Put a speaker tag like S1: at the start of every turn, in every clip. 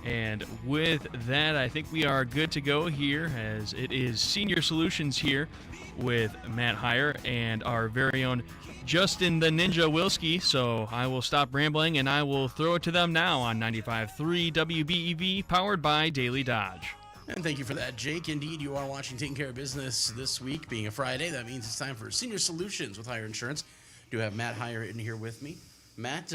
S1: And with that, I think we are good to go here, as it is Senior Solutions here with Matt Heiar and our very own Justin the Ninja Wilski. So I will stop rambling and I will throw it to them now on 95.3 WBEV, powered by Daily Dodge.
S2: And thank you for that, Jake. Indeed, you are watching Taking Care of Business this week, being a Friday. That means it's time for Senior Solutions with Heiar Insurance. I do have Matt Heiar in here with me. Matt,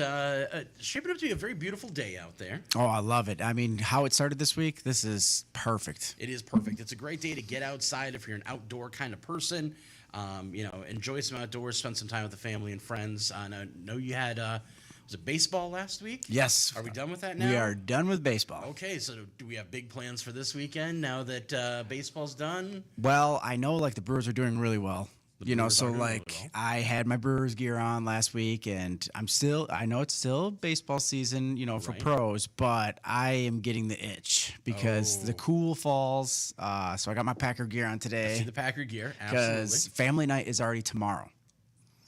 S2: shaping up to be a very beautiful day out there.
S3: Oh, I love it. I mean, how it started this week, this is perfect.
S2: It is perfect. It's a great day to get outside if you're an outdoor kind of person. Enjoy some outdoors, spend some time with the family and friends. I know you had, was it baseball last week?
S3: Yes.
S2: Are we done with that now?
S3: We are done with baseball.
S2: Okay, so do we have big plans for this weekend now that baseball's done?
S3: Well, I know the Brewers are doing really well. I had my Brewers gear on last week, and I know it's still baseball season, for pros, but I am getting the itch because the cool falls. So I got my Packer gear on today.
S2: I see the Packer gear,
S3: because family night is already tomorrow.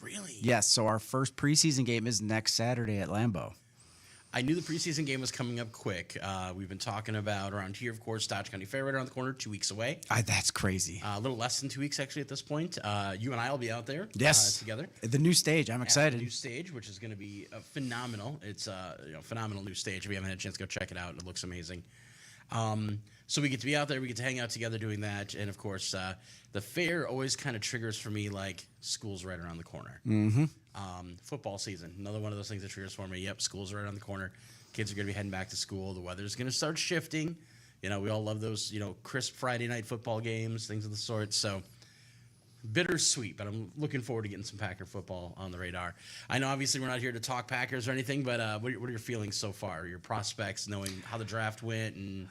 S2: Really?
S3: Yes, so our first preseason game is next Saturday at Lambeau.
S2: I knew the preseason game was coming up quick. We've been talking about around here, of course, Dodge County Fair right around the corner, 2 weeks away.
S3: That's crazy.
S2: A little less than 2 weeks, actually, at this point. You and I will be out there together.
S3: The new stage. I'm excited.
S2: The new stage, which is going to be phenomenal. It's a phenomenal new stage. If you haven't had a chance to go check it out, it looks amazing. So we get to be out there. We get to hang out together doing that. And, of course, the fair always kind of triggers for me like school's right around the corner.
S3: Mm-hmm.
S2: Football season, another one of those things that triggers for me. Yep, school's right around the corner. Kids are going to be heading back to school. The weather's going to start shifting. We all love those, crisp Friday night football games, things of the sort. So bittersweet, but I'm looking forward to getting some Packer football on the radar. I know obviously we're not here to talk Packers or anything, but what are your feelings so far? Your prospects, knowing how the draft went and...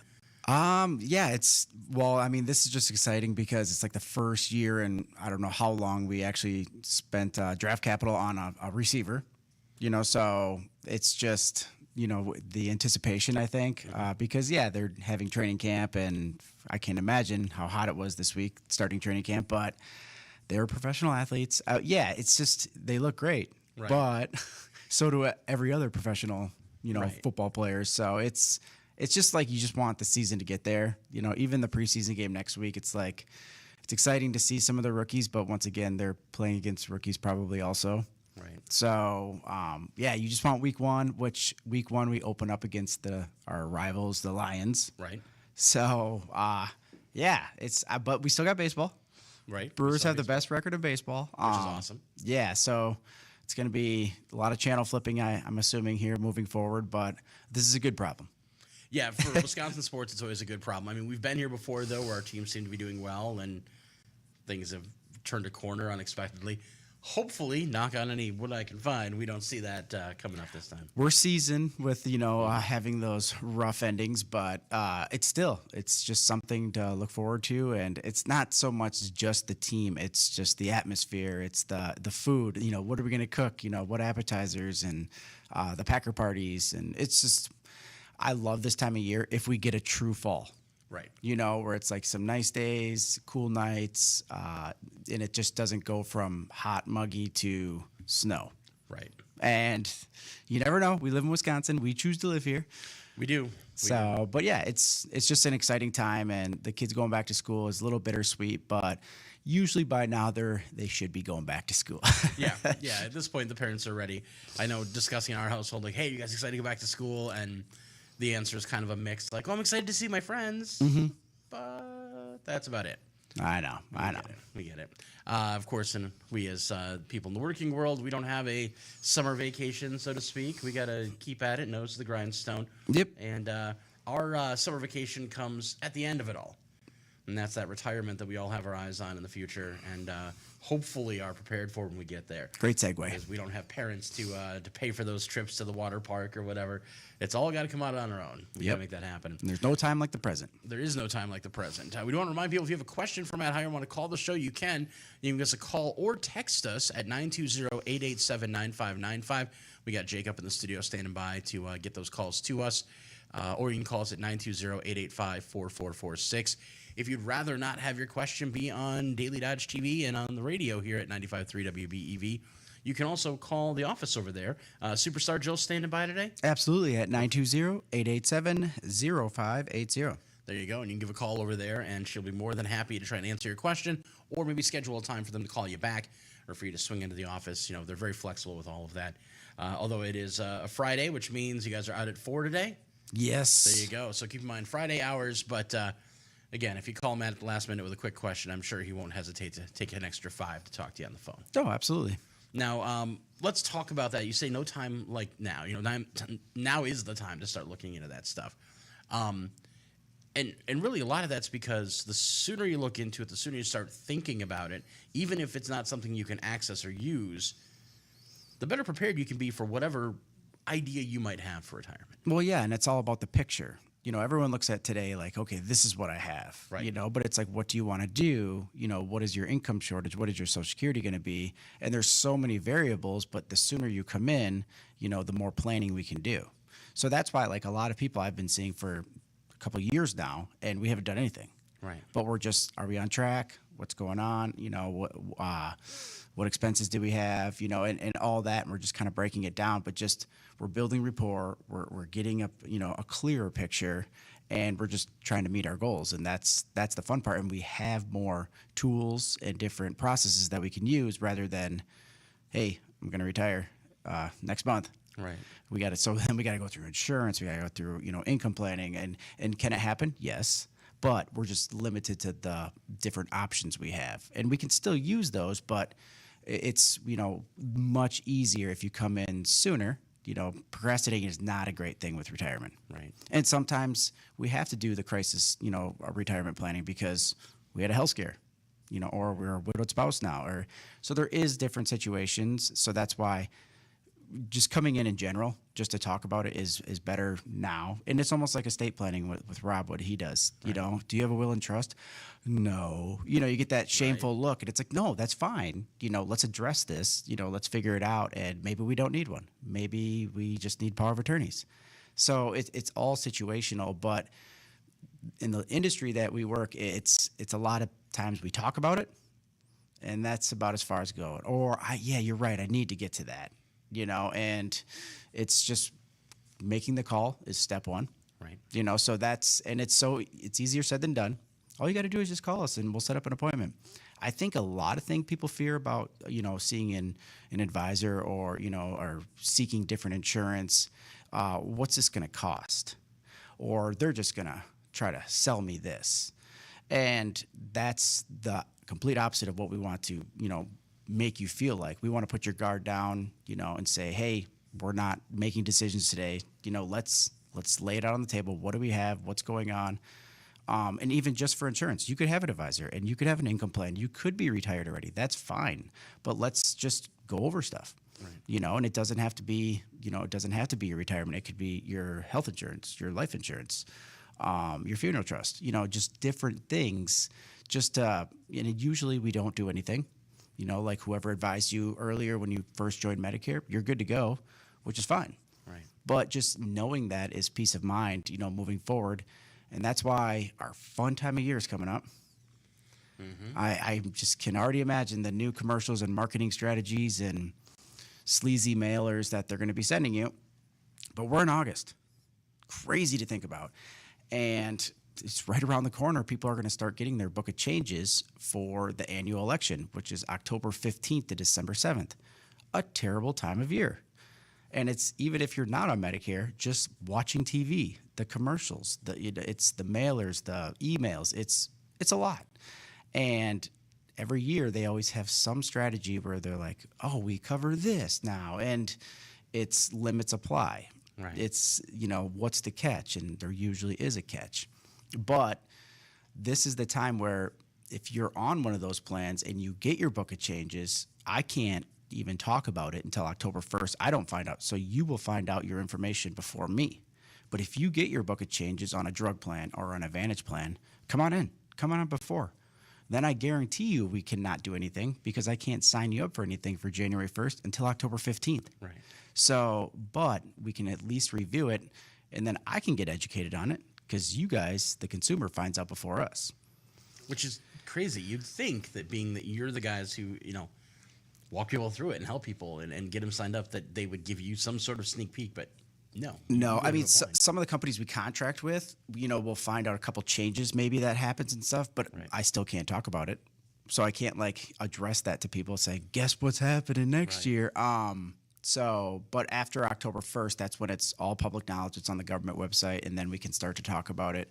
S3: this is just exciting because it's like the first year in I don't know how long we actually spent draft capital on a receiver, so it's just, the anticipation, I think, because they're having training camp and I can't imagine how hot it was this week starting training camp, but they're professional athletes. It's just, they look great, but so do every other professional, football players. So it's just like you just want the season to get there. Even the preseason game next week, it's exciting to see some of the rookies, but once again, they're playing against rookies probably also.
S2: Right.
S3: So, you just want week one, which week one we open up against our rivals, the Lions.
S2: Right.
S3: So, but we still got baseball.
S2: Right.
S3: Brewers have the best record in baseball.
S2: Which is awesome.
S3: Yeah, so it's going to be a lot of channel flipping, I'm assuming, here moving forward, but this is a good problem.
S2: Yeah, for Wisconsin sports, it's always a good problem. I mean, we've been here before, though, where our teams seem to be doing well and things have turned a corner unexpectedly. Hopefully, knock on any wood I can find, we don't see that coming up this time.
S3: We're seasoned with, having those rough endings, but it's just something to look forward to. And it's not so much just the team. It's just the atmosphere. It's the food. What are we going to cook? What appetizers and the Packer parties. And it's just... I love this time of year if we get a true fall.
S2: Right.
S3: Where it's like some nice days, cool nights, and it just doesn't go from hot, muggy to snow.
S2: Right.
S3: And you never know. We live in Wisconsin. We choose to live here.
S2: We do.
S3: But it's just an exciting time, and the kids going back to school is a little bittersweet, but usually by now they should be going back to school.
S2: Yeah. At this point, the parents are ready. I know discussing in our household, like, hey, you guys excited to go back to school? And the answer is kind of a mix, like, oh, I'm excited to see my friends, but that's about it.
S3: I know.
S2: We get it. Of course, and we as people in the working world, we don't have a summer vacation, so to speak. We got to keep at it, nose to the grindstone.
S3: Yep.
S2: And our summer vacation comes at the end of it all. And that's that retirement that we all have our eyes on in the future and hopefully are prepared for when we get there.
S3: Great segue.
S2: Because we don't have parents to pay for those trips to the water park or whatever. It's all got to come out on our own. We got to make that happen.
S3: And there's no time like the present.
S2: There is no time like the present. We do want to remind people, if you have a question for Matt Heiar and want to call the show, you can. You can give us a call or text us at 920-887-9595. We got Jake up in the studio standing by to get those calls to us. Or you can call us at 920-885-4446. If you'd rather not have your question be on Daily Dodge TV and on the radio here at 95.3 WBEV, You can also call the office over there. Superstar Joe's standing by today.
S3: Absolutely, at 920-887-0580.
S2: There you go, and you can give a call over there, and she'll be more than happy to try and answer your question, or maybe schedule a time for them to call you back, or for you to swing into the office. You know, they're very flexible with all of that. Although it is a Friday, which means you guys are out at 4 today.
S3: Yes.
S2: There you go. So keep in mind Friday hours, but again, if you call Matt at the last minute with a quick question, I'm sure he won't hesitate to take an extra 5 to talk to you on the phone.
S3: Oh, absolutely.
S2: Now, let's talk about that. You say no time like now. You know, now is the time to start looking into that stuff. And really, a lot of that's because the sooner you look into it, the sooner you start thinking about it, even if it's not something you can access or use, the better prepared you can be for whatever idea you might have for retirement.
S3: Well, yeah, and it's all about the picture. You know, everyone looks at today like, okay, this is what I have,
S2: Right.
S3: You know, but it's like, what do you want to do? You know, what is your income shortage? What is your Social Security going to be? And there's so many variables, but the sooner you come in, you know, the more planning we can do. So that's why, like, a lot of people I've been seeing for a couple of years now, and we haven't done anything.
S2: Right.
S3: But we're just, are we on track? What's going on? You know, what expenses do we have? You know, and all that. And we're just kind of breaking it down, but just we're building rapport. We're getting a clearer picture, and we're just trying to meet our goals. And that's the fun part. And we have more tools and different processes that we can use rather than, hey, I'm going to retire next month.
S2: Right.
S3: So then we got to go through insurance. We got to go through, you know, income planning, and can it happen? Yes. But we're just limited to the different options we have, and we can still use those, but it's, you know, much easier if you come in sooner. You know, procrastinating is not a great thing with retirement.
S2: Right.
S3: And sometimes we have to do the crisis, you know, retirement planning because we had a health scare, you know, or we're a widowed spouse now, or so there is different situations. So that's why just coming in general, just to talk about it is better now. And it's almost like estate planning with Rob, what he does. Right. You know, do you have a will and trust? No. You know, you get that shameful look, and it's like, no, that's fine. You know, let's address this. You know, let's figure it out. And maybe we don't need one. Maybe we just need power of attorneys. So it's all situational. But in the industry that we work, it's a lot of times we talk about it, and that's about as far as going. Or, yeah, you're right, I need to get to that. You know, and it's just making the call is step one.
S2: Right. You
S3: know, so it's easier said than done. All you got to do is just call us and we'll set up an appointment. I think a lot of things people fear about, you know, seeing an advisor or, you know, or seeking different insurance. What's this going to cost? Or they're just going to try to sell me this. And that's the complete opposite of what we want to, you know, make you feel like. We want to put your guard down, you know, and say, hey, we're not making decisions today. You know, let's lay it out on the table. What do we have? What's going on? And even just for insurance, you could have an advisor and you could have an income plan. You could be retired already. That's fine. But let's just go over stuff, right. You know, and it doesn't have to be, you know, it doesn't have to be your retirement. It could be your health insurance, your life insurance, your funeral trust, you know, just different things. And usually we don't do anything. You know, like whoever advised you earlier when you first joined Medicare, you're good to go, which is fine.
S2: Right.
S3: But just knowing that is peace of mind, you know, moving forward. And that's why our fun time of year is coming up. Mm-hmm. I just can already imagine the new commercials and marketing strategies and sleazy mailers that they're going to be sending you. But we're in August. Crazy to think about. And it's right around the corner. People are going to start getting their book of changes for the annual election, which is October 15th to December 7th. A terrible time of year. And it's, even if you're not on Medicare, just watching TV, the commercials, it's the mailers, the emails, it's a lot. And every year they always have some strategy where they're like, oh, we cover this now. And it's limits apply.
S2: Right.
S3: It's, you know, what's the catch? And there usually is a catch. But this is the time where if you're on one of those plans and you get your book of changes, I can't even talk about it until October 1st. I don't find out. So you will find out your information before me. But if you get your book of changes on a drug plan or an Advantage plan, come on in. Come on before. Then I guarantee you we cannot do anything because I can't sign you up for anything for January 1st until October 15th.
S2: Right.
S3: So, but we can at least review it, and then I can get educated on it because you guys, the consumer, finds out before us.
S2: Which is crazy. You'd think that being that you're the guys who, you know, walk people through it and help people and get them signed up, that they would give you some sort of sneak peek. But no,
S3: No, I mean, some of the companies we contract with, we'll find out a couple changes maybe that happens and stuff, but I still can't talk about it. So I can't like address that to people, say, guess what's happening next year. But after October 1st, that's when it's all public knowledge. It's on the government website, and then we can start to talk about it.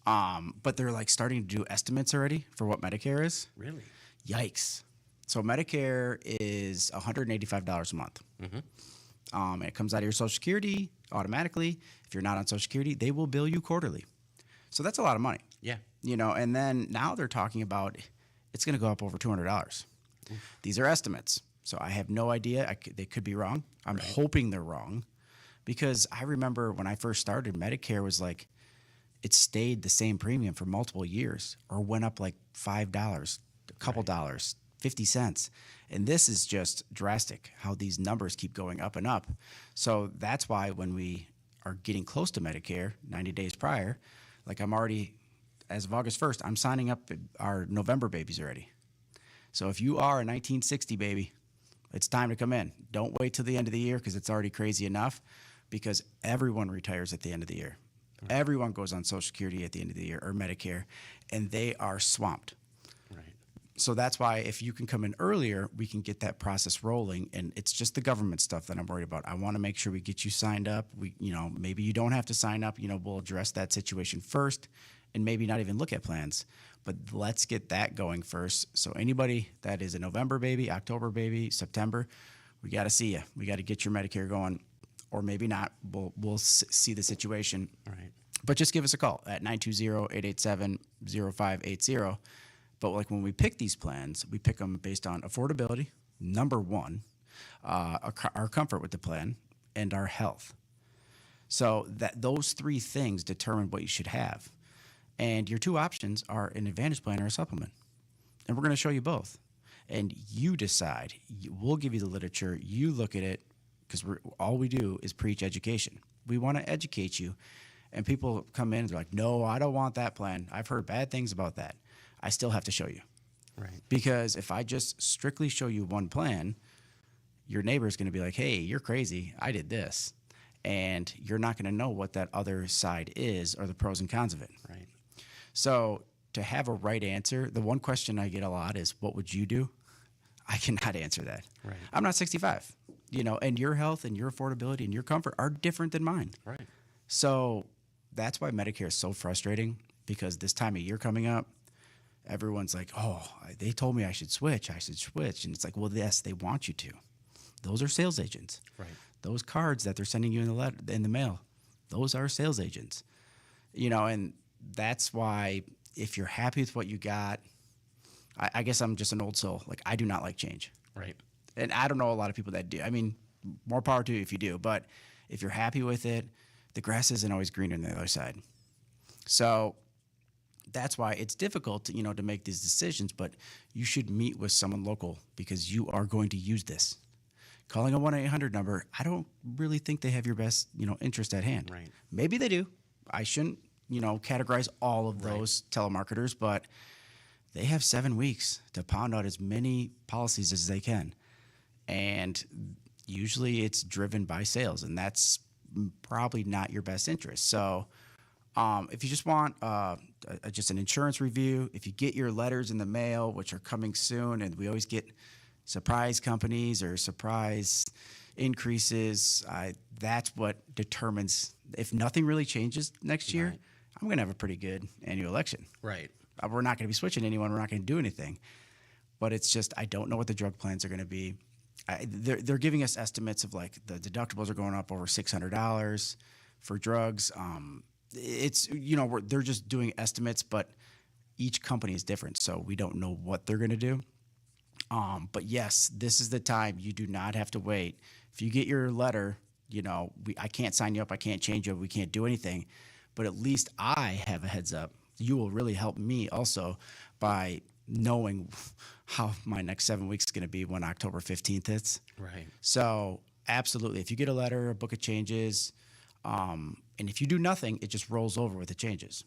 S3: But they're like starting to do estimates already for what Medicare is.
S2: Really?
S3: Yikes. So Medicare is $185 a month. And it comes out of your Social Security automatically. If you're not on Social Security, they will bill you quarterly. So that's a lot of money.
S2: Yeah.
S3: And then now they're talking about it's going to go up over $200. These are estimates. So I have no idea. They could be wrong. I'm hoping they're wrong, because I remember when I first started, Medicare was like, it stayed the same premium for multiple years or went up like $5, a couple dollars, 50 cents. And this is just drastic how these numbers keep going up and up. So that's why when we are getting close to Medicare 90 days prior, like I'm already, as of August 1st, I'm signing up our November babies already. So if you are a 1960 baby, it's time to come in. Don't wait till the end of the year, because it's already crazy enough, because everyone retires at the end of the year. Everyone goes on Social Security at the end of the year, or Medicare, and they are swamped. So that's why if you can come in earlier, we can get that process rolling. And it's just the government stuff that I'm worried about. I want to make sure we get you signed up. Maybe you don't have to sign up. We'll address that situation first, and maybe not even look at plans. But let's get that going first. So anybody that is a November baby, October baby, September, we got to see you. We got to get your Medicare going, or maybe not. We'll see the situation.
S2: Right.
S3: But just give us a call at 920-887-0580. But like when we pick these plans, we pick them based on affordability, number one, our comfort with the plan, and our health. So those three things determine what you should have. And your two options are an Advantage plan or a supplement. And we're going to show you both. And you decide. We'll give you the literature. You look at it, because all we do is preach education. We want to educate you. And people come in and they're like, no, I don't want that plan. I've heard bad things about that. I still have to show you.
S2: Right.
S3: Because if I just strictly show you one plan, your neighbor is going to be like, hey, you're crazy. I did this. And you're not going to know what that other side is, or the pros and cons of it.
S2: Right.
S3: So to have a right answer, the one question I get a lot is, what would you do? I cannot answer that.
S2: Right.
S3: I'm not 65, and your health and your affordability and your comfort are different than mine.
S2: Right.
S3: So that's why Medicare is so frustrating, because this time of year coming up, everyone's like, oh, they told me I should switch. And it's like, well, yes, they want you to. Those are sales agents.
S2: Right.
S3: Those cards that they're sending you in the mail, those are sales agents. And that's why if you're happy with what you got, I guess I'm just an old soul. Like, I do not like change.
S2: Right.
S3: And I don't know a lot of people that do. I mean, more power to you if you do. But if you're happy with it, the grass isn't always greener on the other side. So that's why it's difficult to make these decisions, but you should meet with someone local, because you are going to use this. Calling a 1-800 number, I don't really think they have your best, interest at hand.
S2: Right.
S3: Maybe they do. I shouldn't, categorize all of those telemarketers, but they have 7 weeks to pound out as many policies as they can. And usually it's driven by sales, and that's probably not your best interest. So if you just want just an insurance review, if you get your letters in the mail, which are coming soon, and we always get surprise companies or surprise increases, that's what determines if nothing really changes next year.
S2: Right.
S3: I'm going to have a pretty good annual election.
S2: Right.
S3: We're not going to be switching anyone. We're not going to do anything. But it's just, I don't know what the drug plans are going to be. They're giving us estimates of like the deductibles are going up over $600 for drugs. It's, they're just doing estimates, but each company is different. So we don't know what they're going to do. But yes, this is the time. You do not have to wait. If you get your letter, I can't sign you up. I can't change you. We can't do anything. But at least I have a heads up. You will really help me also by knowing how my next 7 weeks is going to be when October 15th hits.
S2: Right.
S3: So absolutely. If you get a letter, a book of changes, and if you do nothing, it just rolls over with the changes,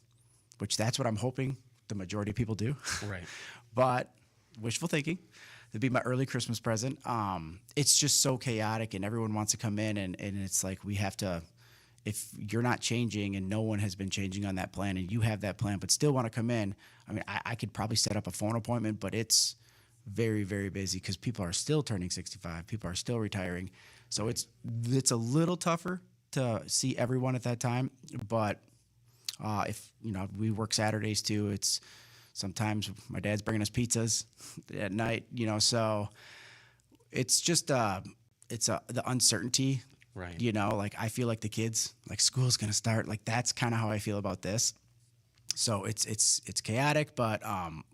S3: which that's what I'm hoping the majority of people do.
S2: Right.
S3: But wishful thinking. It'd be my early Christmas present. It's just so chaotic, and everyone wants to come in, and it's like we have to. If you're not changing, and no one has been changing on that plan, and you have that plan, but still want to come in, I mean, I could probably set up a phone appointment, but it's very, very busy because people are still turning 65. People are still retiring, so it's a little tougher to see everyone at that time. But if we work Saturdays too, it's sometimes my dad's bringing us pizzas at night, so it's just the uncertainty,
S2: right?
S3: Like I feel like the kids, like school's gonna start, like that's kind of how I feel about this. So it's chaotic, but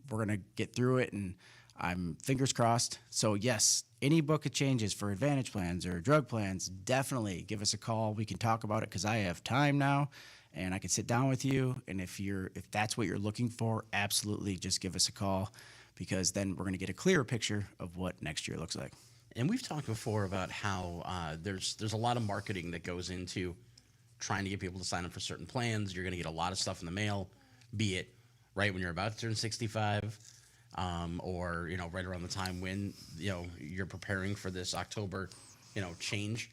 S3: we're gonna get through it, and I'm fingers crossed. So yes, any book of changes for Advantage plans or drug plans, definitely give us a call. We can talk about it because I have time now. And I can sit down with you, and if that's what you're looking for, absolutely just give us a call, because then we're going to get a clearer picture of what next year looks like.
S2: And we've talked before about how there's a lot of marketing that goes into trying to get people to sign up for certain plans. You're going to get a lot of stuff in the mail, be it right when you're about to turn 65, or right around the time when you're preparing for this October change.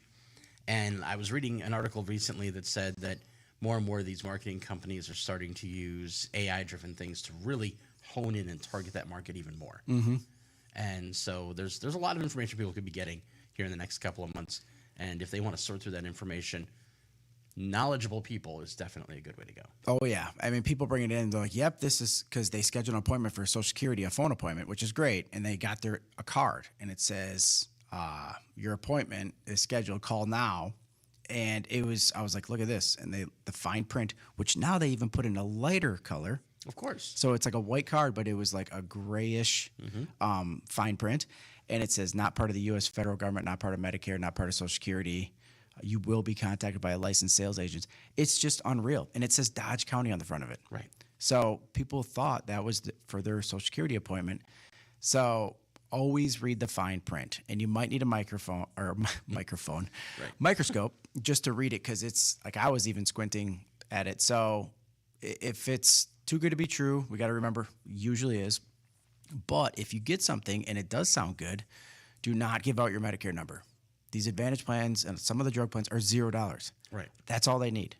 S2: And I was reading an article recently that said that more and more of these marketing companies are starting to use AI-driven things to really hone in and target that market even more.
S3: Mm-hmm.
S2: And so there's a lot of information people could be getting here in the next couple of months. And if they want to sort through that information, knowledgeable people is definitely a good way to go.
S3: Oh, yeah. I mean, people bring it in, they're like, yep, this is because they schedule an appointment for Social Security, a phone appointment, which is great. And they got a card, and it says, your appointment is scheduled, call now. And I was like, look at this. And the fine print, which now they even put in a lighter color.
S2: Of course.
S3: So it's like a white card, but it was like a grayish fine print. And it says, not part of the U.S. federal government, not part of Medicare, not part of Social Security. You will be contacted by a licensed sales agent. It's just unreal. And it says Dodge County on the front of it.
S2: Right.
S3: So people thought that was for their Social Security appointment. So always read the fine print, and you might need a microscope just to read it, because it's like I was even squinting at it. So if it's too good to be true, we got to remember, usually is. But if you get something and it does sound good, do not give out your Medicare number. These Advantage plans and some of the drug plans are $0.
S2: Right.
S3: That's all they need,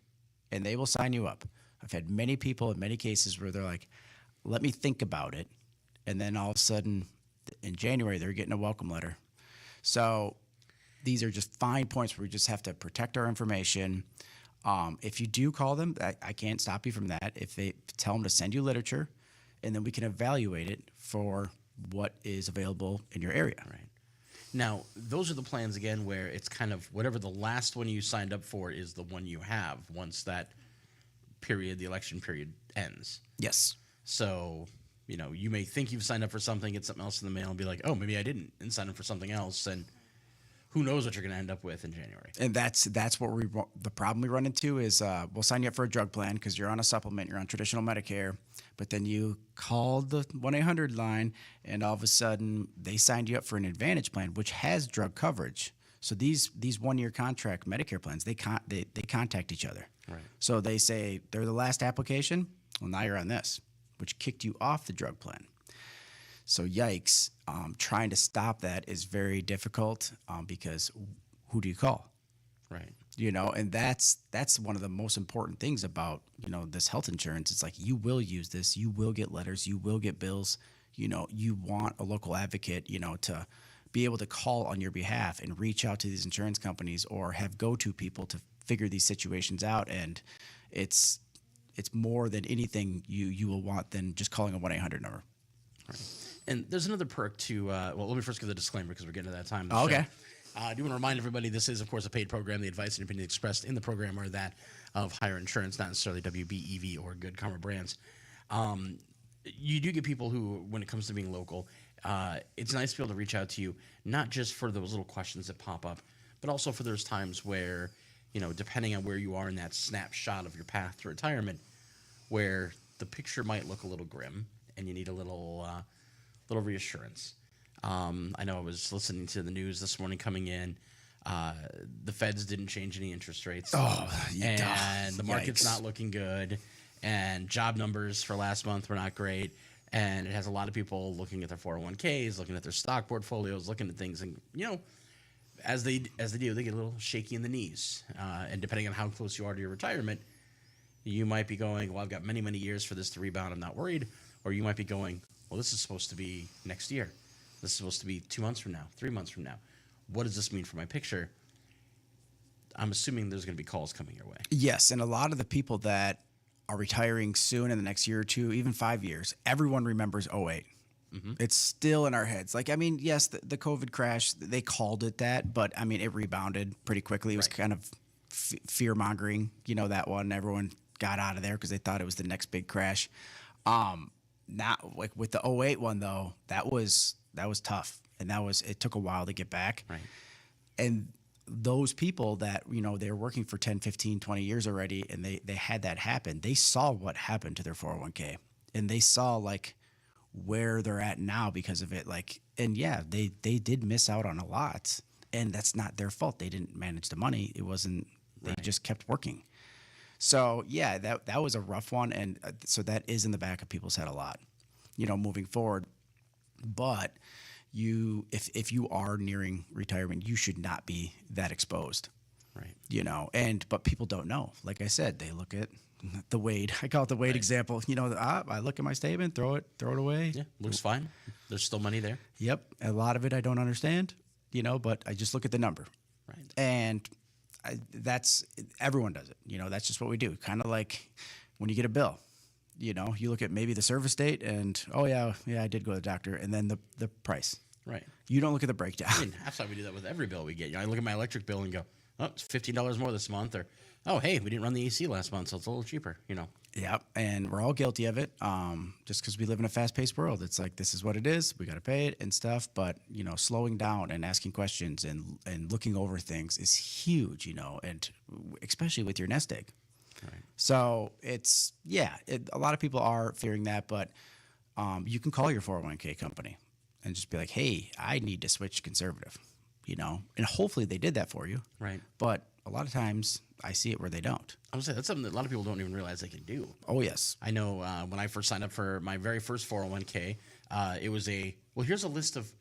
S3: and they will sign you up. I've had many people in many cases where they're like, let me think about it, and then all of a sudden in January they're getting a welcome letter. So these are just fine points where we just have to protect our information. If you do call them, I can't stop you from that. If they tell them to send you literature, and then we can evaluate it for what is available in your area.
S2: Right. Now, those are the plans, again, where it's kind of whatever the last one you signed up for is the one you have once that period, the election period, ends.
S3: Yes.
S2: So, you may think you've signed up for something, get something else in the mail, and be like, oh, maybe I didn't, and sign up for something else, and who knows what you're going to end up with in January.
S3: And that's what the problem we run into is we'll sign you up for a drug plan because you're on a supplement, you're on traditional Medicare, but then you call the 1-800 line, and all of a sudden they signed you up for an Advantage plan, which has drug coverage. So these 1-year contract Medicare plans, they contact each other.
S2: Right.
S3: So they say they're the last application. Well, now you're on this, which kicked you off the drug plan. So yikes, trying to stop that is very difficult because who do you call?
S2: Right.
S3: And that's one of the most important things about, this health insurance. It's like, you will use this, you will get letters, you will get bills, you want a local advocate, to be able to call on your behalf and reach out to these insurance companies or have go-to people to figure these situations out. And it's more than anything you will want than just calling a 1-800 number.
S2: Right. And there's another perk to, let me first give the disclaimer because we're getting to that time.
S3: Oh, okay.
S2: I do want to remind everybody this is, of course, a paid program. The advice and opinions expressed in the program are that of Heiar Insurance, not necessarily WBEV or Good Karma Brands. You do get people who, when it comes to being local, it's nice to be able to reach out to you, not just for those little questions that pop up, but also for those times where, depending on where you are in that snapshot of your path to retirement, where the picture might look a little grim and you need a little reassurance. I know I was listening to the news this morning coming in. The feds didn't change any interest rates. And the market's not looking good. And job numbers for last month were not great. And it has a lot of people looking at their 401ks, looking at their stock portfolios, looking at things, and as they do, they get a little shaky in the knees. And depending on how close you are to your retirement, you might be going, well, I've got many, many years for this to rebound. I'm not worried. Or you might be going, well, this is supposed to be next year. This is supposed to be 2 months from now, 3 months from now. What does this mean for my picture? I'm assuming there's going to be calls coming your way.
S3: Yes, and a lot of the people that are retiring soon in the next year or two, even 5 years, everyone remembers '08. It's still in our heads. Like, I mean, yes, the COVID crash, they called it that, but I mean, it rebounded pretty quickly. It was kind of fear mongering, that one. Everyone got out of there because they thought it was the next big crash. Not like with the '08 one though, that was tough, and it took a while to get back.
S2: Right.
S3: And those people that, they were working for 10, 15, 20 years already, and they had that happen. They saw what happened to their 401k, and they saw like where they're at now because of it. Like, and yeah, they did miss out on a lot, and that's not their fault. They didn't manage the money. It wasn't, they just kept working. So yeah, that was a rough one. And so that is in the back of people's head a lot, moving forward. But if you are nearing retirement, you should not be that exposed.
S2: Right.
S3: But people don't know. Like I said, they look at the Wade. I call it the Wade example. I look at my statement, throw it away.
S2: Yeah, looks fine. There's still money there.
S3: Yep. A lot of it I don't understand, but I just look at the number.
S2: Right.
S3: And everyone does it. That's just what we do. Kind of like when you get a bill, you look at maybe the service date and, oh yeah, I did go to the doctor, and then the price.
S2: Right.
S3: You don't look at the breakdown.
S2: I mean, that's why we do that with every bill we get. I look at my electric bill and go, oh, it's $15 more this month, or, oh, hey, we didn't run the AC last month, so it's a little cheaper,
S3: Yep, and we're all guilty of it. Just because we live in a fast-paced world, it's like this is what it is. We got to pay it and stuff. But slowing down and asking questions and looking over things is huge. And especially with your nest egg.
S2: Right.
S3: So it's a lot of people are fearing that, but you can call your 401k company and just be like, hey, I need to switch conservative. And hopefully they did that for you.
S2: Right.
S3: But a lot of times I see it where they don't.
S2: I would say that's something that a lot of people don't even realize they can do.
S3: Oh, yes.
S2: I know when I first signed up for my very first 401k, it was here's a list of,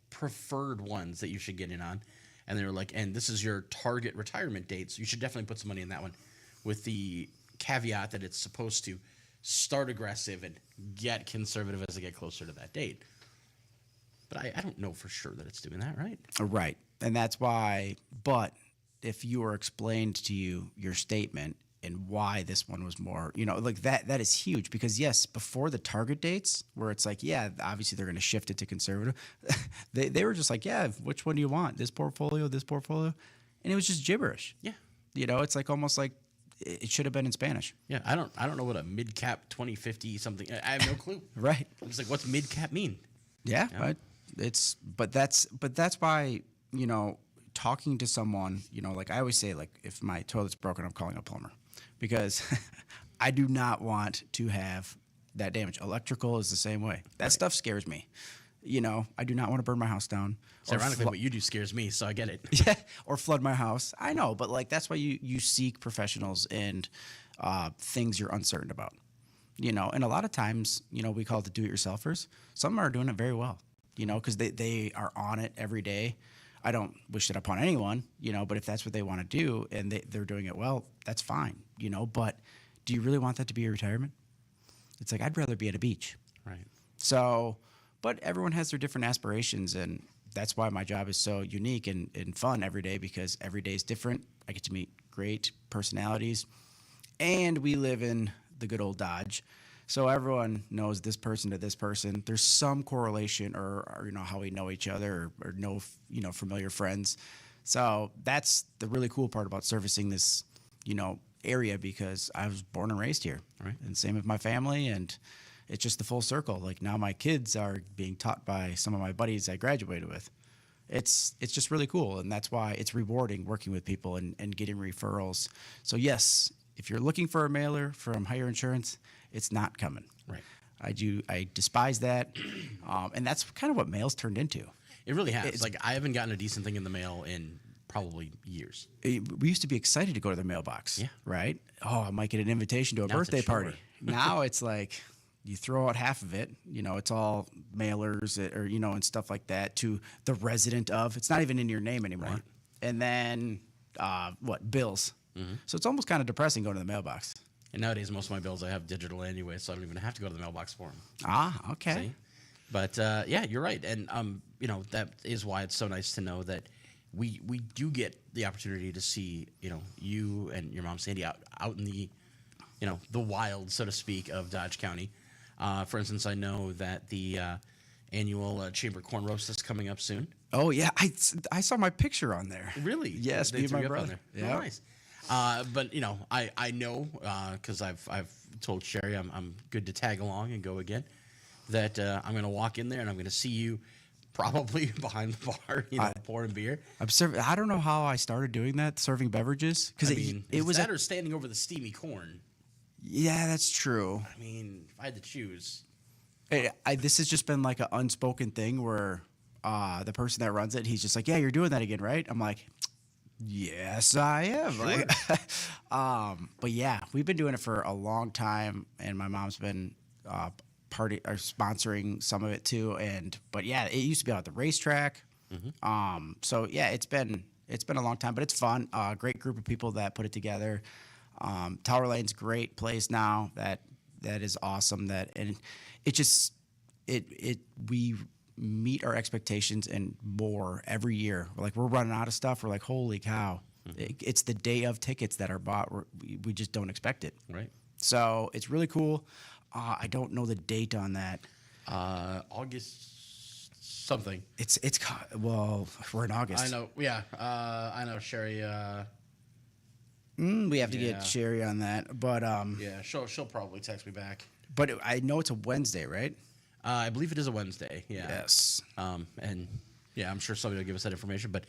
S2: preferred ones that you should get in on. And they were like, and this is your target retirement date, so you should definitely put some money in that one, with the caveat that it's supposed to start aggressive and get conservative as they get closer to that date. But I don't know for sure that it's doing that, right?
S3: Right. And that's why, but if you were explained to you your statement and why this one was more, like that is huge, because yes, before the target dates where it's like, yeah, obviously they're going to shift it to conservative. they were just like, yeah, which one do you want? This portfolio. And it was just gibberish.
S2: Yeah.
S3: It's like almost like it should have been in Spanish.
S2: Yeah. I don't know what a mid-cap 2050 something, I have no clue.
S3: Right.
S2: It's like, what's mid-cap mean?
S3: Yeah. But that's why, talking to someone, like I always say, like if my toilet's broken, I'm calling a plumber, because I do not want to have that damage. Electrical is the same way. That stuff scares me. I do not want to burn my house down.
S2: So ironically, what you do scares me, so I get it.
S3: Yeah, or flood my house. I know, but like that's why you seek professionals and things you're uncertain about. And a lot of times, we call it the do-it-yourselfers. Some are doing it very well, because they are on it every day. I don't wish that upon anyone, but if that's what they want to do and they're doing it well, that's fine, but do you really want that to be your retirement? It's like, I'd rather be at a beach.
S2: Right.
S3: So, but everyone has their different aspirations, and that's why my job is so unique and fun every day, because every day is different. I get to meet great personalities, and we live in the good old Dodge. So everyone knows this person to this person. There's some correlation, or how we know each other, or know familiar friends. So that's the really cool part about servicing this area, because I was born and raised here,
S2: right?
S3: And same with my family, and it's just the full circle. Like now my kids are being taught by some of my buddies I graduated with. It's just really cool, and that's why it's rewarding working with people and getting referrals. So yes, if you're looking for a mailer from Heiar Insurance, it's not coming.
S2: Right.
S3: I despise that, and that's kind of what mail's turned into.
S2: It really has. It's like I haven't gotten a decent thing in the mail in probably years.
S3: We used to be excited to go to the mailbox.
S2: Yeah.
S3: Right? Oh, I might get an invitation to a birthday party. Now it's like, you throw out half of it. It's all mailers or and stuff like that to the resident of. It's not even in your name anymore.
S2: Right.
S3: And then bills. So it's almost kind of depressing going to the mailbox.
S2: And nowadays, most of my bills I have digital anyway, so I don't even have to go to the mailbox for them.
S3: Ah, okay.
S2: See? But yeah, you're right, and that is why it's so nice to know that we do get the opportunity to see you and your mom Sandy out in the the wild, so to speak, of Dodge County. For instance, I know that the annual Chamber Corn Roast is coming up soon.
S3: Oh yeah, I saw my picture on there.
S2: Really?
S3: Yes,
S2: They
S3: me and
S2: threw
S3: my
S2: you up on
S3: brother.
S2: there.
S3: Yeah.
S2: Oh, nice. But I know because I've told Sherry I'm good to tag along and go again. That I'm going to walk in there and I'm going to see you probably behind the bar, pouring beer.
S3: I don't know how I started doing that, serving beverages, because it was
S2: that or standing over the steamy corn.
S3: Yeah, that's true.
S2: I mean, if I had to choose,
S3: This has just been like an unspoken thing where the person that runs it, he's just like, "Yeah, you're doing that again, right?" I'm like, "Yes, I am."
S2: Sure.
S3: Like, but yeah, we've been doing it for a long time, and my mom's been sponsoring some of it too. But yeah, it used to be out at the racetrack. So yeah, it's been a long time, but it's fun. Great group of people that put it together. Tower Lane's great place now. That is awesome. We meet our expectations and more every year. We're running out of stuff. We're like, holy cow! It's the day of tickets that are bought. We just don't expect it.
S2: right?
S3: So it's really cool. I don't know the date on that.
S2: August something.
S3: We're in August.
S2: I know. Yeah. I know. Sherry.
S3: We have to
S2: Yeah.
S3: get Sherry on that, but
S2: Yeah. She'll probably text me back.
S3: but I know it's a Wednesday, right?
S2: I believe it is a Wednesday. Yeah.
S3: Yes.
S2: And yeah, I'm sure somebody will give us that information. But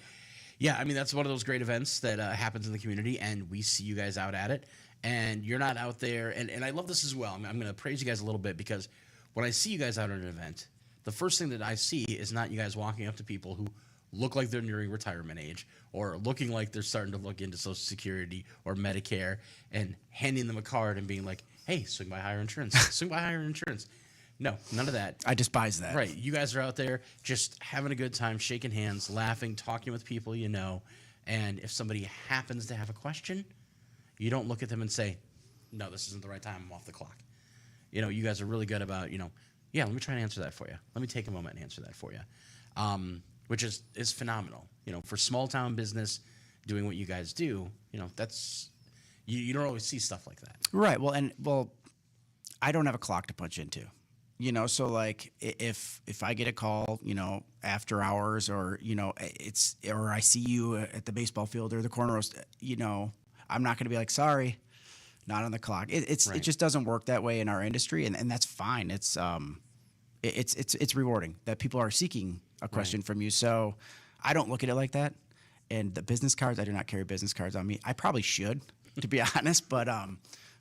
S2: yeah, I mean, that's one of those great events that happens in the community, and we see you guys out at it. And you're not out there. And I love this as well. I'm going to praise you guys a little bit because when I see you guys out at an event, the first thing that I see is not you guys walking up to people who look like they're nearing retirement age or looking like they're starting to look into Social Security or Medicare and handing them a card and being like, hey, swing by Heiar Insurance. Swing by Heiar Insurance. No, none of that.
S3: I despise that.
S2: Right. You guys are out there just having a good time, shaking hands, laughing, talking with people you know. And if somebody happens to have a question, you don't look at them and say, no, this isn't the right time. I'm off the clock. You guys are really good about, yeah, let me try and answer that for you. Let me take a moment and answer that for you, which is phenomenal. For small town business, doing what you guys do, that's you don't always see stuff like that.
S3: Right. Well, I don't have a clock to punch into. So like if I get a call, after hours or or I see you at the baseball field or the corner roast, I'm not going to be like, sorry, not on the clock. It just doesn't work that way in our industry, and that's fine. It's rewarding that people are seeking a question from you. So I don't look at it like that. And the business cards, I do not carry business cards on me. I probably should, to be honest, but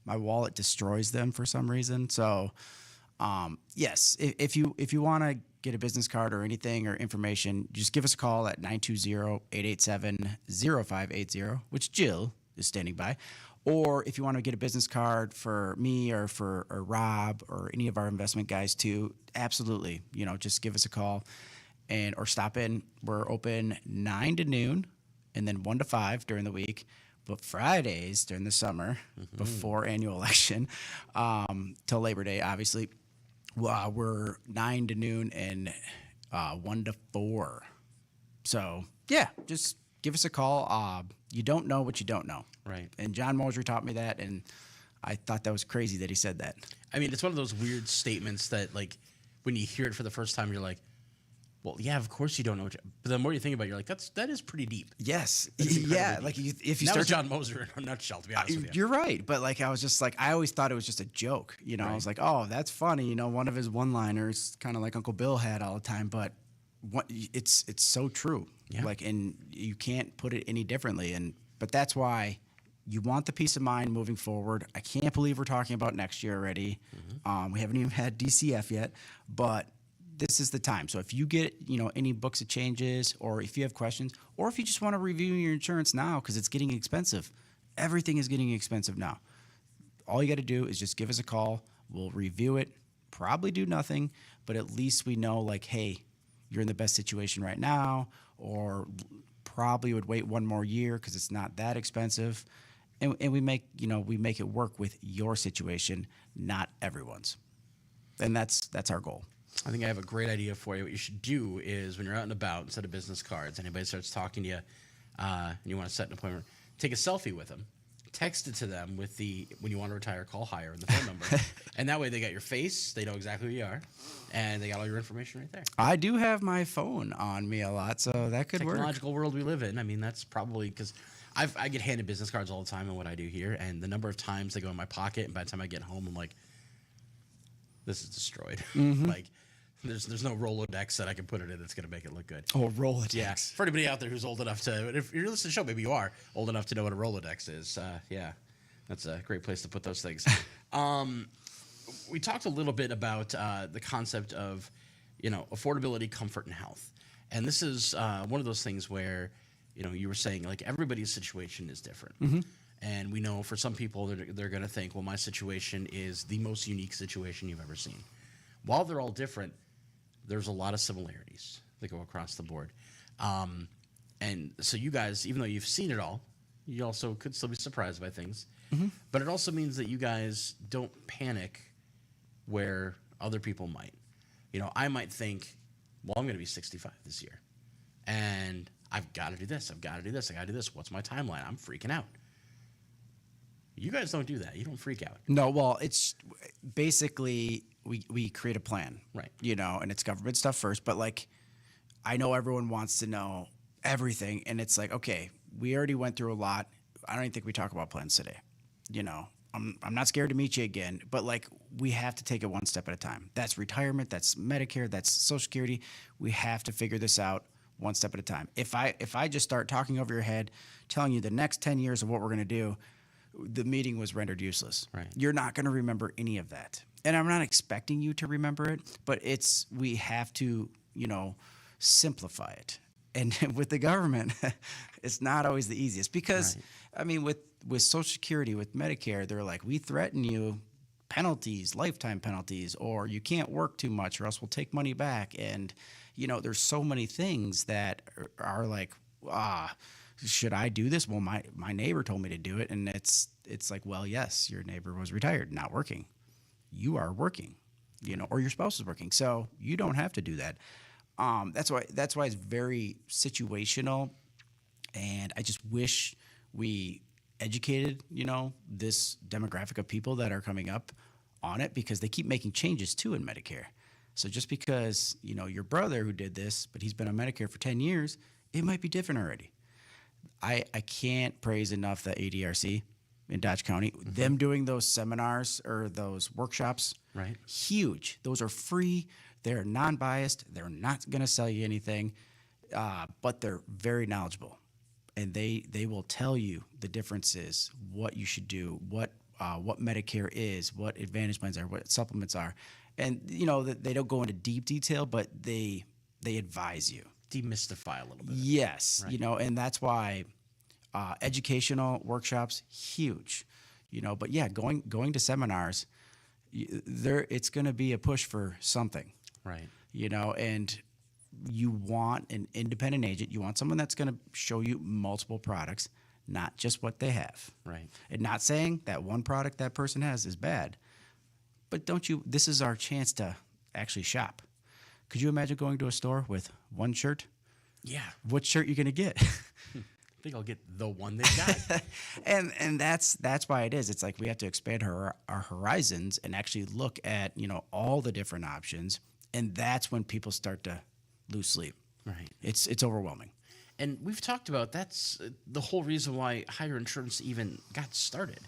S3: my wallet destroys them for some reason. So yes, if you want to get a business card or anything or information, just give us a call at 920-887-0580, which Jill is standing by. Or if you want to get a business card for me or for Rob or any of our investment guys too, absolutely. Just give us a call or stop in. We're open 9 to noon and then 1 to 5 during the week. But Fridays during the summer, before annual election, till Labor Day, obviously, we're 9 to noon and 1 to 4. So yeah, just give us a call. You don't know what you don't know.
S2: Right.
S3: And John Moser taught me that, and I thought that was crazy that he said that.
S2: I mean, it's one of those weird statements that, like, when you hear it for the first time, you're like, well, yeah, of course you don't know what but the more you think about it, you're like, that is pretty deep.
S3: Yes.
S2: Yeah,
S3: deep. Like if you
S2: that
S3: start
S2: was John Moser in a nutshell, to be honest with you.
S3: You're right. But like, I was just like, I always thought it was just a joke. Right. I was like, oh, that's funny. One of his one-liners, kind of like Uncle Bill had all the time. But it's so true.
S2: Yeah.
S3: Like, and you can't put it any differently. But that's why you want the peace of mind moving forward. I can't believe we're talking about next year already. We haven't even had DCF yet, but this is the time. So if you get, any books of changes, or if you have questions, or if you just want to review your insurance now because it's getting expensive, everything is getting expensive now. All you got to do is just give us a call. We'll review it, probably do nothing, but at least we know, like, hey, you're in the best situation right now, or probably would wait one more year because it's not that expensive. And we make it work with your situation, not everyone's. And that's our goal.
S2: I think I have a great idea for you. What you should do is when you're out and about, instead of business cards, anybody starts talking to you and you want to set an appointment, take a selfie with them, text it to them with when you want to retire, call Heiar and the phone number. And that way they got your face, they know exactly who you are, and they got all your information right there.
S3: I do have my phone on me a lot, so that could work.
S2: Technological world we live in. I mean, that's probably because I get handed business cards all the time in what I do here, and the number of times they go in my pocket, and by the time I get home, I'm like, this is destroyed. Like, there's no Rolodex that I can put it in that's going to make it look good.
S3: Oh, Rolodex.
S2: Yeah. For anybody out there who's old enough to, if you're listening to the show, maybe you are old enough to know what a Rolodex is. Yeah, that's a great place to put those things. We talked a little bit about the concept of, affordability, comfort, and health. And this is one of those things where, you were saying, like, everybody's situation is different. And we know for some people, they're going to think, well, my situation is the most unique situation you've ever seen. While they're all different, there's a lot of similarities that go across the board. And so you guys, even though you've seen it all, you also could still be surprised by things. But it also means that you guys don't panic where other people might. I might think, well, I'm going to be 65 this year. And I've got to do this. I've got to do this. I got to do this. What's my timeline? I'm freaking out. You guys don't do that. You don't freak out.
S3: No, well, it's basically we create a plan.
S2: Right.
S3: And it's government stuff first. But, like, I know everyone wants to know everything. And it's like, okay, we already went through a lot. I don't even think we talk about plans today. I'm not scared to meet you again. But, like, we have to take it one step at a time. That's retirement. That's Medicare. That's Social Security. We have to figure this out one step at a time. If I just start talking over your head, telling you the next 10 years of what we're going to do, the meeting was rendered useless.
S2: Right.
S3: You're not going to remember any of that. And I'm not expecting you to remember it, but we have to, simplify it. And with the government, it's not always the easiest because,
S2: Right.
S3: I mean, with Social Security, with Medicare, they're like, we threaten you penalties, lifetime penalties, or you can't work too much or else we'll take money back. And, there's so many things that are like, should I do this? Well, my neighbor told me to do it. And it's like, well, yes, your neighbor was retired, not working. You are working, or your spouse is working. So you don't have to do that. That's why it's very situational. And I just wish we educated, this demographic of people that are coming up on it because they keep making changes too in Medicare. So just because, your brother who did this, but he's been on Medicare for 10 years, it might be different already. I can't praise enough the ADRC in Dodge County. Them doing those seminars or those workshops,
S2: Right.
S3: huge. Those are free. They're non-biased. They're not going to sell you anything, but they're very knowledgeable. And they will tell you the differences, what you should do, what Medicare is, what Advantage plans are, what supplements are. And, they don't go into deep detail, but they advise you.
S2: Demystify a little bit.
S3: Yes,
S2: Right.
S3: And that's why educational workshops, huge, But yeah, going to seminars, it's going to be a push for something,
S2: Right.
S3: And you want an independent agent. You want someone that's going to show you multiple products, not just what they have.
S2: Right.
S3: And not saying that one product that person has is bad, but this is our chance to actually shop. Could you imagine going to a store with one shirt?
S2: Yeah.
S3: What shirt you going to get?
S2: I think I'll get the one they've got.
S3: and that's why it is. It's like we have to expand our horizons and actually look at, all the different options. And that's when people start to lose sleep.
S2: Right.
S3: It's overwhelming.
S2: And we've talked about that's the whole reason why Heiar Insurance even got started.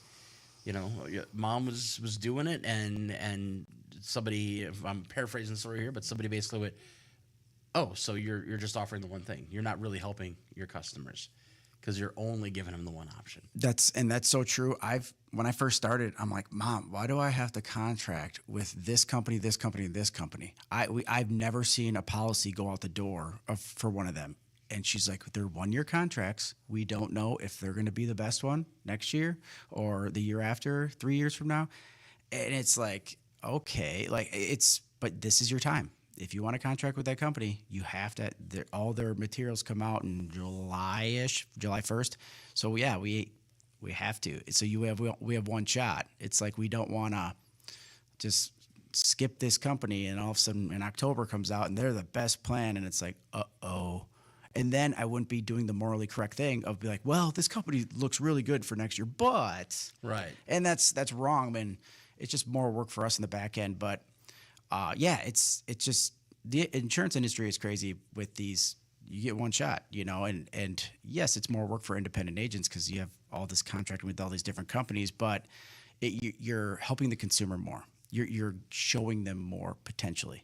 S2: Mom was doing it, and somebody, if I'm paraphrasing the story here, but somebody basically went, "Oh, so you're just offering the one thing. You're not really helping your customers because you're only giving them the one option."
S3: That's so true. When I first started, I'm like, Mom, why do I have to contract with this company, this company, and this company? I've never seen a policy go out the door for one of them. And she's like, they're 1-year contracts. We don't know if they're going to be the best one next year or the year after, 3 years from now. And it's like, okay, like but this is your time. If you want to contract with that company, you have to. All their materials come out in July-ish, July 1st. So yeah, we have to. So we have one shot. It's like we don't want to just skip this company, and all of a sudden in October comes out and they're the best plan, and it's like, uh-oh. And then I wouldn't be doing the morally correct thing of be like, well, this company looks really good for next year, but
S2: Right.
S3: and that's wrong. I mean, it's just more work for us in the back end. But yeah, it's just the insurance industry is crazy with these. You get one shot, and yes, it's more work for independent agents because you have all this contracting with all these different companies, but you're helping the consumer more. You're showing them more potentially.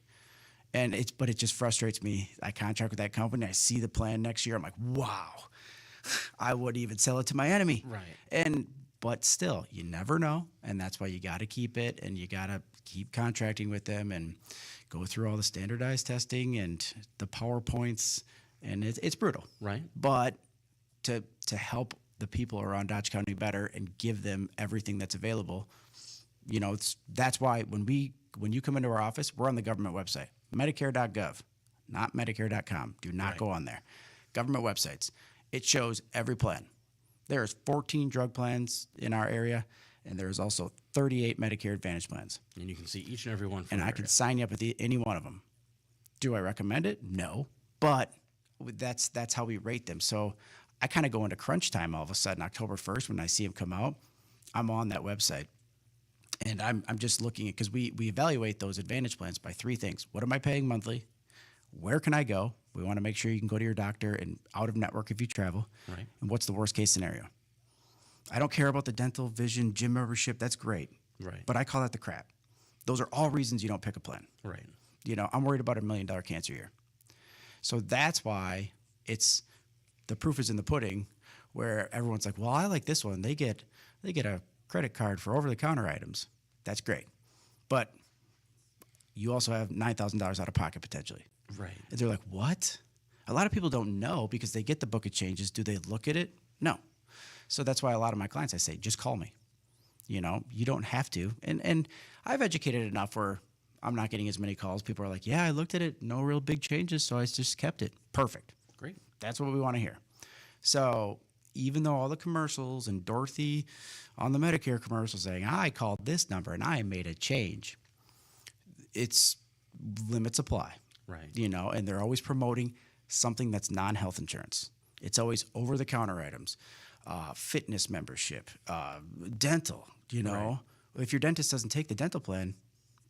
S3: But it just frustrates me. I contract with that company. I see the plan next year. I'm like, wow, I would even sell it to my enemy.
S2: Right.
S3: But still, you never know. And that's why you got to keep it, and you got to keep contracting with them and go through all the standardized testing and the PowerPoints. And it's brutal.
S2: Right.
S3: But to help the people around Dodge County better and give them everything that's available, that's why when you come into our office, we're on the government website, Medicare.gov, not Medicare.com. Do not go on there. Government websites. It shows every plan. There's 14 drug plans in our area, and there's also 38 Medicare Advantage plans.
S2: And you can see each and every one.
S3: And I can sign you up with any one of them. Do I recommend it? No, but that's how we rate them. So I kind of go into crunch time all of a sudden, October 1st, when I see them come out. I'm on that website. And I'm just looking at, because we evaluate those Advantage plans by three things. What am I paying monthly? Where can I go? We want to make sure you can go to your doctor and out of network if you travel.
S2: Right.
S3: And what's the worst case scenario? I don't care about the dental, vision, gym membership. That's great.
S2: Right.
S3: But I call that the crap. Those are all reasons you don't pick a plan.
S2: Right.
S3: I'm worried about $1 million cancer year. So that's why the proof is in the pudding, where everyone's like, well, I like this one. They get a credit card for over-the-counter items. That's great. But you also have $9,000 out of pocket potentially.
S2: Right.
S3: And they're like, what? A lot of people don't know because they get the book of changes. Do they look at it? No. So that's why a lot of my clients, I say, just call me. You don't have to. And I've educated enough where I'm not getting as many calls. People are like, yeah, I looked at it. No real big changes, so I just kept it. Perfect.
S2: Great.
S3: That's what we want to hear. So even though all the commercials and Dorothy on the Medicare commercial saying, I called this number and I made a change, it's limits apply.
S2: Right.
S3: And they're always promoting something that's non-health insurance. It's always over-the-counter items, fitness membership, dental,
S2: Right.
S3: If your dentist doesn't take the dental plan,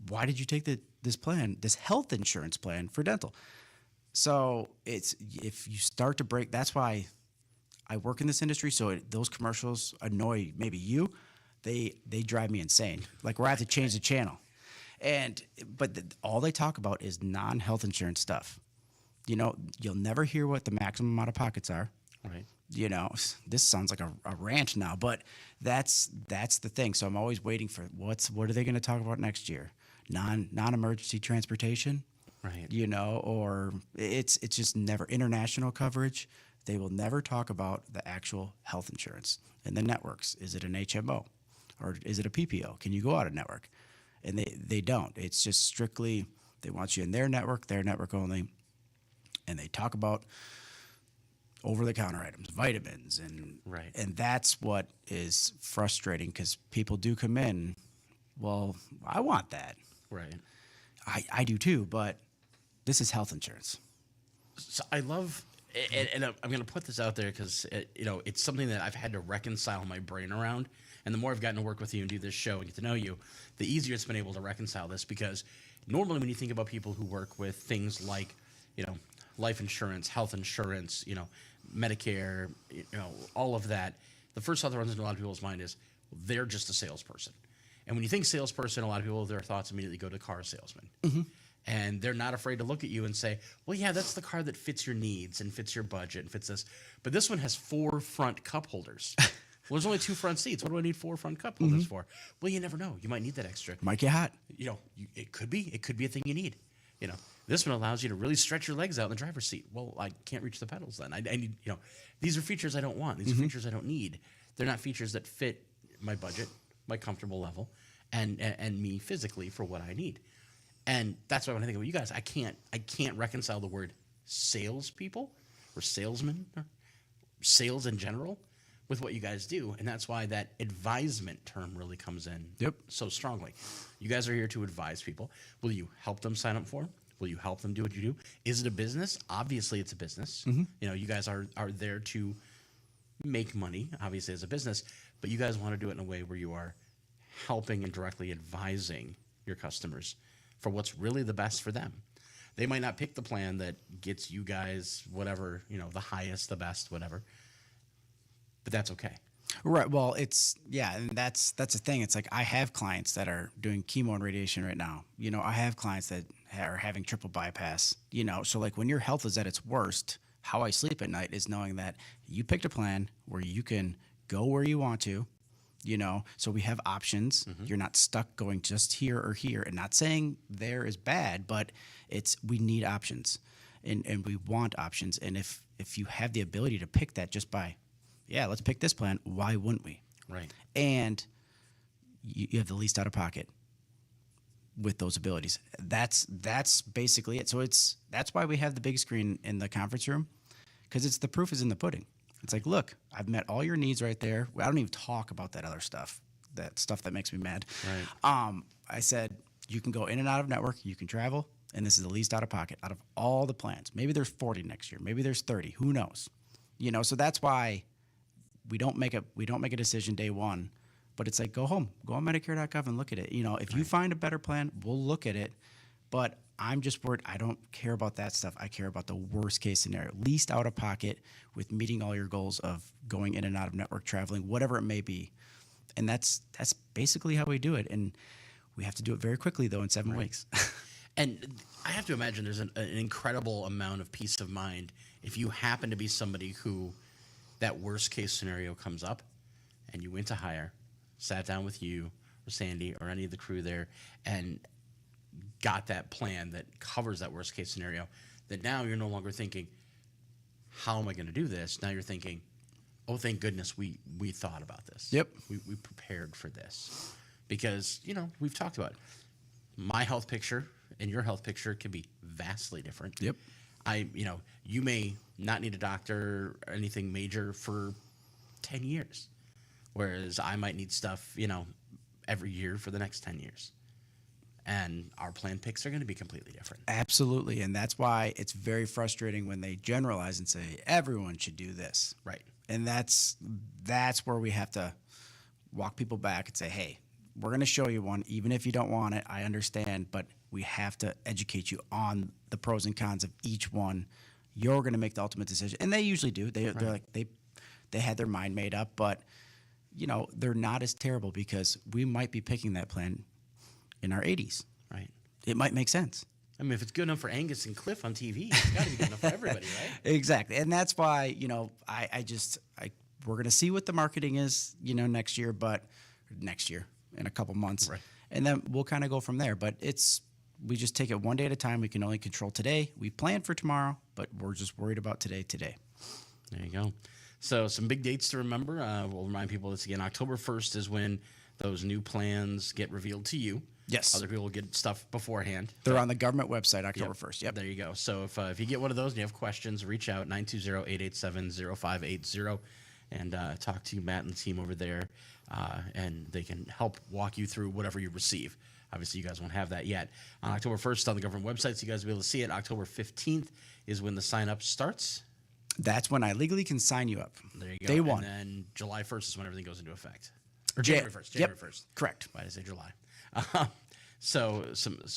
S3: why did you take this health insurance plan for dental? So if you start to break, that's why I work in this industry. So those commercials annoy maybe you, they drive me insane. Like where I have to change the channel. But all they talk about is non-health insurance stuff. You'll never hear what the maximum out of pockets are.
S2: Right.
S3: This sounds like a rant now, but that's the thing. So I'm always waiting for what are they going to talk about next year? Non-emergency transportation,
S2: Right.
S3: Or it's just never international coverage. They will never talk about the actual health insurance and the networks. Is it an HMO or is it a PPO? Can you go out of network? And they don't. It's just strictly they want you in their network only, and they talk about over-the-counter items, vitamins, and
S2: Right.
S3: and that's what is frustrating because people do come in. Well, I want that.
S2: Right.
S3: I do too, but this is health insurance.
S2: So I love, and I'm going to put this out there because it's something that I've had to reconcile my brain around. And the more I've gotten to work with you and do this show and get to know you, the easier it's been able to reconcile this. Because normally, when you think about people who work with things like, life insurance, health insurance, Medicare, all of that, the first thought that runs into a lot of people's mind is they're just a salesperson. And when you think salesperson, a lot of people, their thoughts immediately go to car salesman. Mm-hmm. And they're not afraid to look at you and say, well, yeah, that's the car that fits your needs and fits your budget and fits this. But this one has 4 front cup holders. Well, there's only 2 front seats. What do I need 4 front cup holders for? Well, you never know. You might need that extra.
S3: Might get hot.
S2: It could be a thing you need. This one allows you to really stretch your legs out in the driver's seat. Well, I can't reach the pedals then. I need, these are features I don't want. These are features I don't need. They're not features that fit my budget, my comfortable level. and me physically for what I need. And that's why when I think about you guys, I can't reconcile the word salespeople or salesmen or sales in general with what you guys do. And that's why that advisement term really comes in so strongly. You guys are here to advise people. Will you help them sign up for them? Will you help them do what you do? Is it a business? Obviously, it's a business. You know, you guys are there to make money, obviously, as a business, but you guys want to do it in a way where you are helping and directly advising your customers for what's really the best for them. They might not pick the plan that gets you guys whatever, you know, the highest, the best, whatever, but that's okay.
S3: Right. Well, and that's the thing. It's like I have clients that are doing chemo and radiation right now. You know, I have clients that are having triple bypass, you know, so like when your health is at its worst, how I sleep at night is knowing that you picked a plan where you can go where you want to, you know, so we have options. You're not stuck going just here or here, and not saying there is bad, but we need options and we want options. And if you have the ability to pick that just by, let's pick this plan, why wouldn't we?
S2: Right.
S3: And you have the least out of pocket with those abilities. That's basically it. So that's why we have the big screen in the conference room, because it's the proof is in the pudding. It's like, look, I've met all your needs right there. I don't even talk about that other stuff, that stuff that makes me mad.
S2: Right.
S3: I said, you can go in and out of network, you can travel, and this is the least out of pocket out of all the plans. Maybe there's 40 next year, maybe there's 30, who knows? You know, so that's why we don't make a decision day one, but it's like, go home, go on Medicare.gov and look at it. You know, if you find a better plan, we'll look at it. But I'm just worried. I don't care about that stuff. I care about the worst case scenario, least out of pocket with meeting all your goals of going in and out of network, traveling, whatever it may be. And that's basically how we do it. And we have to do it very quickly, though, in 7 weeks.
S2: And I have to imagine there's an incredible amount of peace of mind if you happen to be somebody who that worst case scenario comes up and you went to Heiar, sat down with you or Sandy or any of the crew there and got that plan that covers that worst case scenario, that now you're no longer thinking, how am I going to do this? Now you're thinking, oh, thank goodness we thought about this.
S3: Yep.
S2: We prepared for this. Because, you know, we've talked about it. My health picture and your health picture can be vastly different.
S3: Yep.
S2: You may not need a doctor or anything major for 10 years, whereas I might need stuff, you know, every year for the next 10 years. And our plan picks are going to be completely different.
S3: Absolutely. And that's why it's very frustrating when they generalize and say, everyone should do this.
S2: Right.
S3: And that's where we have to walk people back and say, hey, we're going to show you one. Even if you don't want it, I understand, but we have to educate you on the pros and cons of each one. You're going to make the ultimate decision. And they usually do. They're like, they had their mind made up, but you know, they're not as terrible because we might be picking that plan in our 80s.
S2: Right.
S3: It might make sense.
S2: I mean, if it's good enough for Angus and Cliff on TV, it's got to be good enough for everybody, right?
S3: Exactly. And that's why, you know, we're going to see what the marketing is, you know, next year in a couple months.
S2: Right.
S3: And then we'll kind of go from there. But we just take it one day at a time. We can only control today. We plan for tomorrow, but we're just worried about today.
S2: There you go. So some big dates to remember. We'll remind people this again. October 1st is when those new plans get revealed to you.
S3: Yes.
S2: Other people will get stuff beforehand.
S3: They're on the government website October 1st. Yep.
S2: There you go. So if you get one of those and you have questions, reach out 920-887-0580 and talk to Matt and the team over there, and they can help walk you through whatever you receive. Obviously, you guys won't have that yet. On October 1st on the government website, so you guys will be able to see it. October 15th is when the sign-up starts.
S3: That's when I legally can sign you up.
S2: There you go.
S3: Day one.
S2: And then July 1st is when everything goes into effect. Or January 1st. January 1st.
S3: Correct.
S2: Why did I say July? So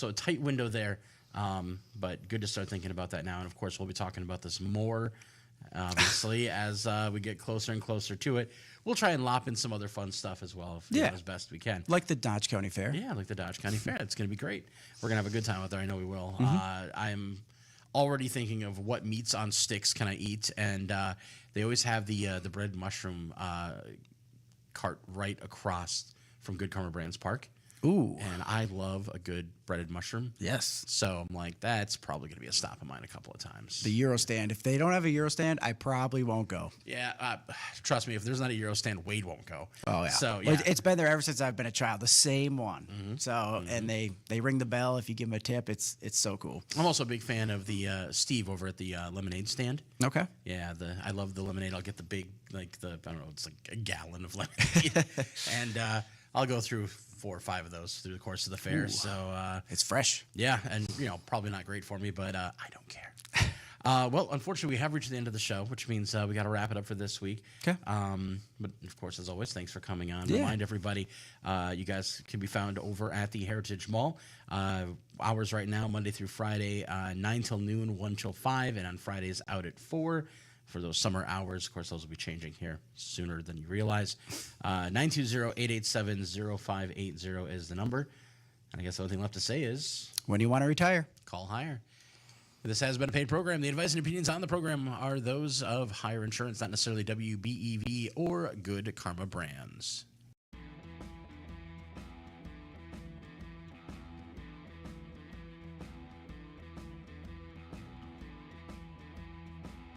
S2: a tight window there, but good to start thinking about that now. And, of course, we'll be talking about this more, obviously, as we get closer and closer to it. We'll try and lop in some other fun stuff as well, as best we can.
S3: Like the Dodge County Fair.
S2: Yeah, like the Dodge County Fair. It's going to be great. We're going to have a good time out there. I know we will. I'm already thinking of what meats on sticks can I eat, and they always have the bread mushroom cart right across from Good Karma Brands Park.
S3: Ooh.
S2: And I love a good breaded mushroom.
S3: Yes.
S2: So I'm like, that's probably going to be a stop of mine a couple of times.
S3: The Euro stand. If they don't have a Euro stand, I probably won't go.
S2: Yeah, trust me, if there's not a Euro stand, Wade won't go.
S3: Oh yeah.
S2: So
S3: Well,
S2: yeah,
S3: it's been there ever since I've been a child. The same one. So and they ring the bell if you give them a tip. It's so cool.
S2: I'm also a big fan of the Steve over at the lemonade stand.
S3: Okay.
S2: Yeah, I love the lemonade. I'll get the big, I don't know, it's like a gallon of lemonade, and I'll go through 4 or 5 of those through the course of the fair.
S3: Ooh.
S2: So
S3: It's fresh.
S2: yeah, and probably not great for me, but I don't care. Well, unfortunately, we have reached the end of the show, which means we got to wrap it up for this week.
S3: Okay.
S2: But of course, as always, thanks for coming on.
S3: Yeah.
S2: Remind everybody, you guys can be found over at the Heritage Mall. Hours right now, Monday through Friday, 9 till noon, 1 till 5, and on Fridays out at 4. For those summer hours, of course, those will be changing here sooner than you realize. 920-887-0580 is the number. And I guess the only thing left to say is
S3: When you want to retire.
S2: call Heiar. This has been a paid program. The advice and opinions on the program are those of Heiar Insurance, not necessarily WBEV or Good Karma Brands.